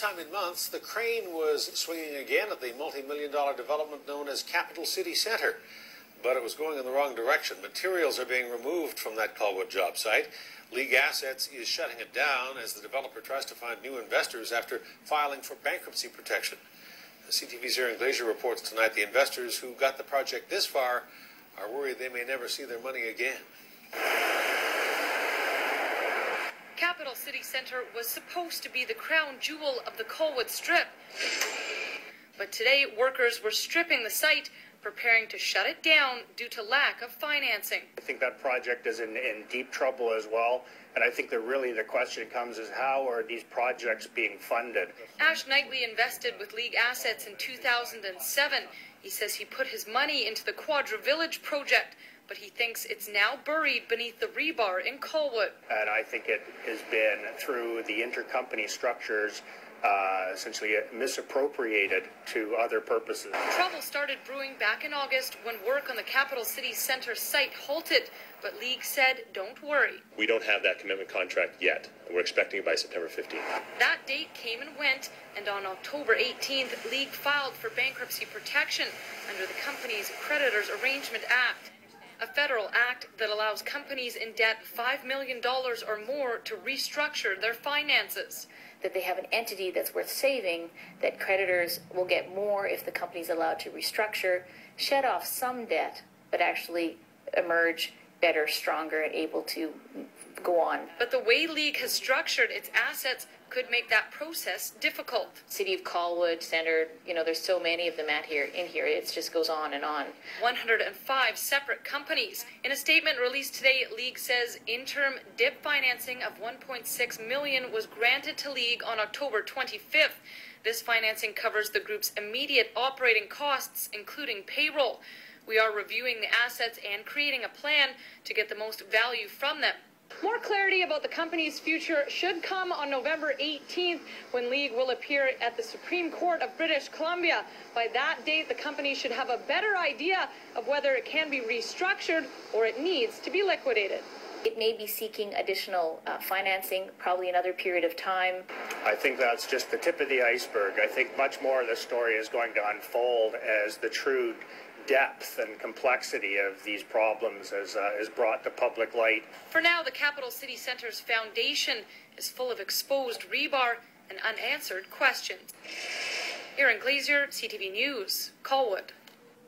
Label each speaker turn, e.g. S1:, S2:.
S1: time in months, the crane was swinging again at the multi-million-dollar development known as Capital City Centre. But it was going in the wrong direction. Materials are being removed from that Colwood job site. League Assets is shutting it down as the developer tries to find new investors after filing for bankruptcy protection. CTV's Erin Glazier reports tonight the investors who got the project this far are worried they may never see their money again.
S2: Capital City Centre was supposed to be the crown jewel of the Colwood Strip. But today, workers were stripping the site, preparing to shut it down due to lack of financing.
S3: I think that project is in deep trouble as well. And I think that really the question comes is how are these projects being funded?
S2: Ash Knightley invested with League Assets in 2007. He says he put his money into the Quadra Village project, but he thinks it's now buried beneath the rebar in Colwood.
S3: And I think it has been through the intercompany structures essentially misappropriated to other purposes.
S2: Trouble started brewing back in August when work on the Capital City Centre site halted, but League said, don't worry.
S4: We don't have that commitment contract yet. We're expecting it by September 15th.
S2: That date came and went, and on October 18th, League filed for bankruptcy protection under the company's Creditors Arrangement Act, a federal act that allows companies in debt $5 million or more to restructure their finances.
S5: That they have an entity that's worth saving, that creditors will get more if the company's allowed to restructure, shed off some debt, but actually emerge better, stronger, and able to go on.
S2: But the way League has structured its assets could make that process difficult.
S5: City of Colwood Centre, there's so many of them in here, it just goes on and on.
S2: 105 separate companies. In a statement released today, League says interim DIP financing of $1.6 million was granted to League on October 25th. This financing covers the group's immediate operating costs, including payroll. We are reviewing the assets and creating a plan to get the most value from them. More clarity about the company's future should come on November 18th when League will appear at the Supreme Court of British Columbia. By that date, the company should have a better idea of whether it can be restructured or it needs to be liquidated.
S5: It may be seeking additional financing, probably another period of time.
S3: I think that's just the tip of the iceberg. I think much more of the story is going to unfold as the true depth and complexity of these problems is brought to public light.
S2: For now, the Capital City Centre's foundation is full of exposed rebar and unanswered questions. Erin Glazier, CTV News, Colwood.